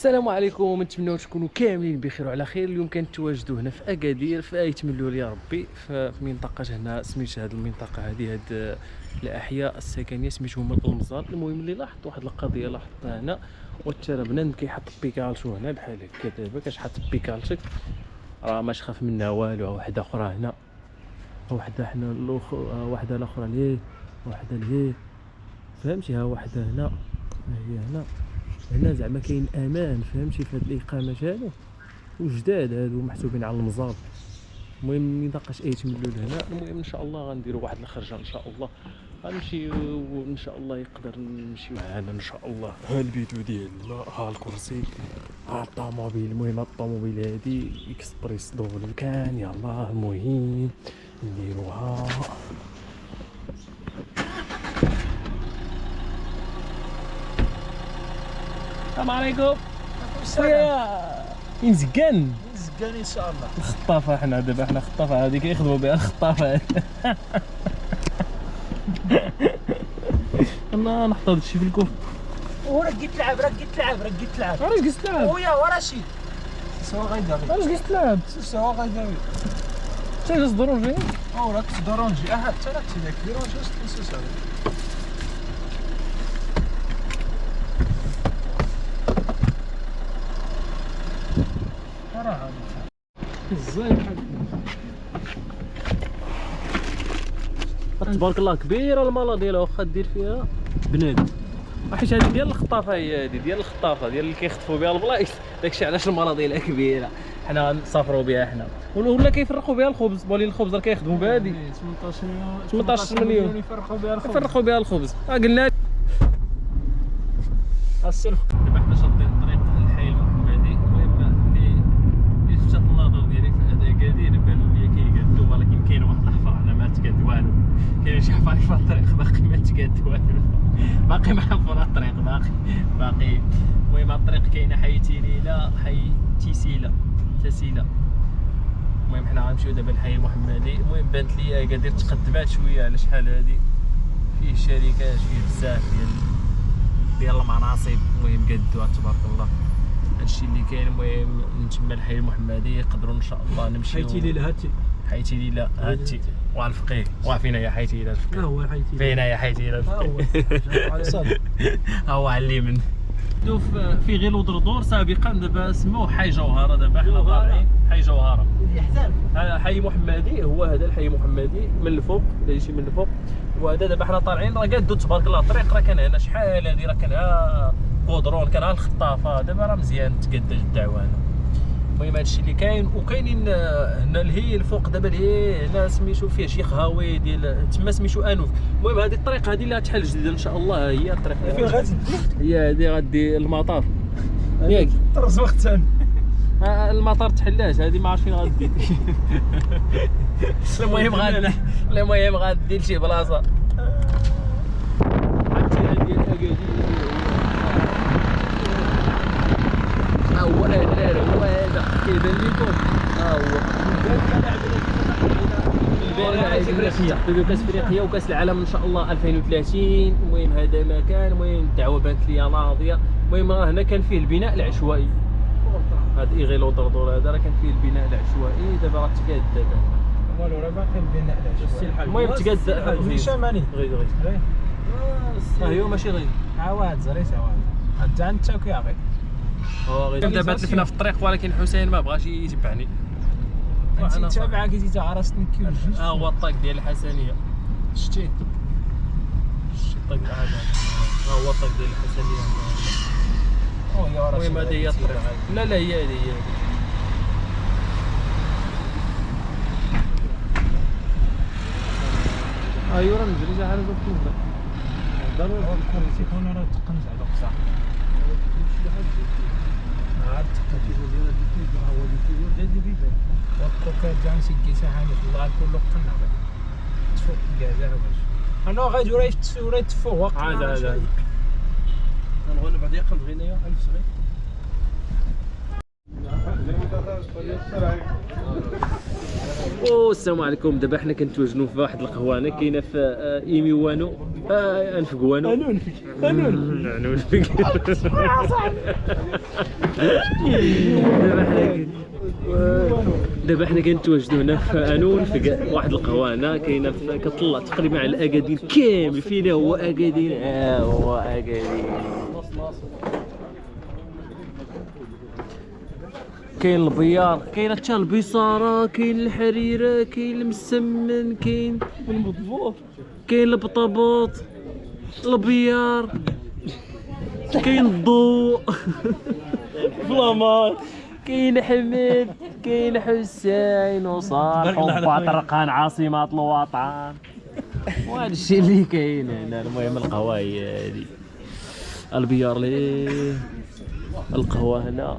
السلام عليكم، نتمنوا تكونوا كاملين بخير وعلى خير. اليوم كنتواجدوا هنا في اكادير، في يتملوا لي ربي في منطقه هنا. سميت هذه المنطقه هذه الاحياء السكنيه سميتهم الامزار. المهم اللي لاحظت واحد القضيه لاحظتها هنا، والترى بنادم كيحط بيكالشو هنا بحال هكا. دابا كتحط بيكالشك راه ما تخاف منها والو. واحده اخرى هنا، واحده حنا واحده الاخرى ليه، واحده ليه، فهمتي؟ ها واحده هنا، هي هنا زعما كاين امان، فهمتي؟ في هاد الاقامات هادو وجداد هادو محسوبين على المزار. المهم منطقه ايتملوا هنا. المهم ان شاء الله غنديروا واحد الخرجه ان شاء الله، غنمشيو وان شاء الله يقدر نمشيو معانا ان شاء الله. ها البيتو ديال الماء، ها الكرسي، ها الطوموبيل. المهم هاد الطوموبيل هادي اكسبريس دبل كان. يلا المهم نديروها. السلام عليكم. خويا فين زكان؟ زكان ان شاء الله. الخطافه حنا دابا، حنا خطافه هذه كيخدموا بها الخطافه. انا نحط هادشي في الكوف. وراك جيت تلعب علاش قلت تلعب؟ خويا ورا شي سوا غيداوي. علاش قلت تلعب؟ سوا غيداوي. حتى جا الضروري. وراك درونجي حتى راك تيداك درونجي واش تنسى صافي. راه ازاي تبارك الله كبيره المالا ديالها، واخا دير فيها بنادم. حيت هذه ديال الخطافه، هي هذه ديال الخطافه ديال اللي كيخطفوا بها البلايص. داكشي علاش المالا ديالها كبيره. حنا نسافروا بها حنا، ولا كيفرقوا بها الخبز. بولين الخبز راه كيخدموا بها هذه 18 مليون يفرقوا بها الخبز. قلنا السلف. دابا حنا شاطين طريق الحي المحمدي. المهم اللي لفت النظر ديالي في هذا اكادير، بان لي كيقادو، ولكن كاين واحد الحفره هنا ما تقاد والو. كاين شي حفر في الطريق باقي ما تقاد والو، باقي محفر الطريق باقي. المهم الطريق كاينه حي تيليله، حي تسيله. المهم حنا غنمشيو دابا للحي المحمدي. المهم بانت لي اكادير تقدمات شويه على شحال هادي، فيه شركات، فيه بزاف ديال المناصب. المهم قادوها تبارك الله هادشي اللي كاين. المهم نتما الحي المحمدي يقدروا ان شاء الله نمشيو. حيتي ليله هاتي والفقيه. وفينا يا حيتي ليله الفقيه. ها هو حيتي فينا يا حيتي ليله الفقيه. ها هو على اليمين. في غير دردور سابقا، دابا سموه حي جوهره. دابا حنا طالعين حي جوهره. حي محمدي هو هذا الحي محمدي من الفوق، الا جيتي من الفوق. وهذا دابا حنا طالعين راه قادو تبارك الله. الطريق راه كان هنا شحال هادي، راه كان ها قدرون، كان ها الخطافه. دابا راه مزيان تقدا الدعوه هنا. المهم هادشي اللي كاين. وكاينين هنا الهي الفوق دابا، الهي هنا سميتو فيه شي خاوي ديال تما سميتو انوف. المهم هذه الطريق هذه اللي غتحل جديده ان شاء الله. هي الطريق فين غادي؟ هي هذه غادي المطار ياك. طرز وقتان المطار تحلاش هذه، ما عرفت فين غادي. المهم غادي لشي بلاصه. عرفتي هذه الاكادير هو هذا كيبان لكم. ها هو البارح كاس افريقيا وكاس العالم ان شاء الله 2030. المهم هذا مكان. المهم الدعوه بانت لي ناضيه. المهم راه هنا كان فيه البناء العشوائي. هذا ايغيلو دردور هذا راه كان فيه البناء العشوائي. دابا راه تقاد دابا والو راه باقي البناء العشوائي. المهم تقاد شمالي غير ها هي ماشي غير عواد زريت عواد انت انت كيعطي. دابا تلفنا في الطريق، ولكن حسين ما بغاش يتبعني. انت تابعه كي جيت عرستني كيو جوج. ها هو الطاق ديال الحسنيه. شتي الطاق هذا ها هو الطاق ديال الحسنيه. المهم هذه هي الطريق. لا هي هذه ايوا راه نجري شي حاجه كنت ضروري الكرسي كون راه تقنت على بصح. عاد تقنت ديال هذيك هو اللي ديال بيبان. وكا جانسي كيسا حاجه الله كله قنا تفوق كاع واش انا غادي ورا يتفوق. عاد نغول بعد يقلب غينيا 1000 صغير. السلام عليكم. دابا حنا كنتواجدوا في واحد القهوانه كاينه في ايميوانو انفكوانو انفك دابا حنا كنتواجدوا هنا في انفك، واحد القهوانه كاينه كطلع تقريبا على اكادير كامل. فينا هو اكادير، هو اكادير. كاين البيار، كاين حتى البيصاره، كاين الحريره، كاين المسمن، كاين المضبوط، كاين البطابوط، البيار، كاين الضوء فلامار، كاين حمد، كاين حسين وصالح وباطرقان عاصمة الوطن. وهذا الشيء اللي كاين هنا. المهم القهوه هي هذه، البيار ليه، القهوه هنا،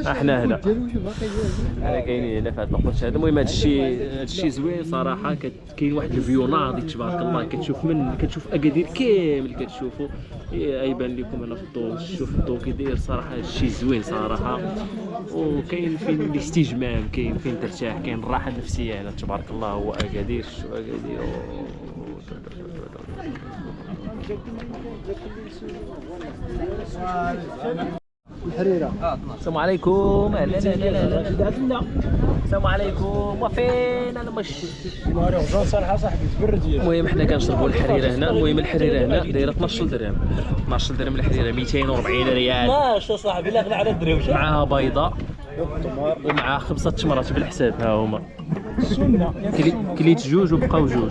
احنا هنا كاينين هنا في هذا الوقت هذا. المهم هذا الشيء زوين صراحه. كاين واحد الفيو ناضي تبارك الله، كتشوف اكادير كامل كتشوفوا. يبان لكم هنا في الضوء، شوف الضوء كي داير صراحه. هذا الشيء زوين صراحه، وكاين فين الاستجمام، كاين فين ترتاح، كاين الراحه النفسيه هنا تبارك الله. هو اكادير، شو اكادير. الحريره. السلام عليكم. لا السلام عليكم. وفين انا مش صراحه صاحبي تبرد. المهم حنا كنشربوا الحريره هنا. المهم الحريره هنا دايره 12 درهم، 12 درهم الحريره، 240 ريال. ماشي صاحبي، لا على الدرهم. معاها بيضه ومعها 5 تمرات بالحساب. ها هما كليت جوج وبقاو جوج.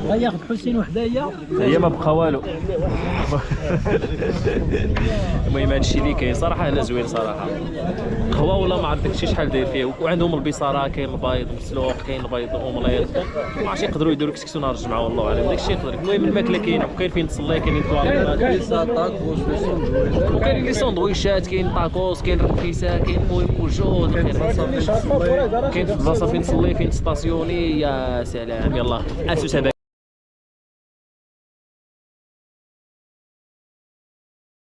غياخذ حسين وحدايا هي ما بقى والو. المهم هادشي اللي كاين صراحه هنا زوين صراحه. قهوه ولا ما عرفتش شحال داير فيها. وعندهم البيصاره، كاين البيض مسلوق، كاين البيض اومليط. ما عرفتش يقدروا يديروا كسكسو نهار الجمعه والله اعلم. داكشي يقدر. المهم الماكله كاينه، وكاين فين تصلي، كاين طواليت، وكاين لي ساندويشات، كاين طاكوس، كاين ركيسه، كاين المهم موجود. كاين في البلاصه فين تصلي، فين تستاسيوني. يا سلام. يلا اسوس هذا.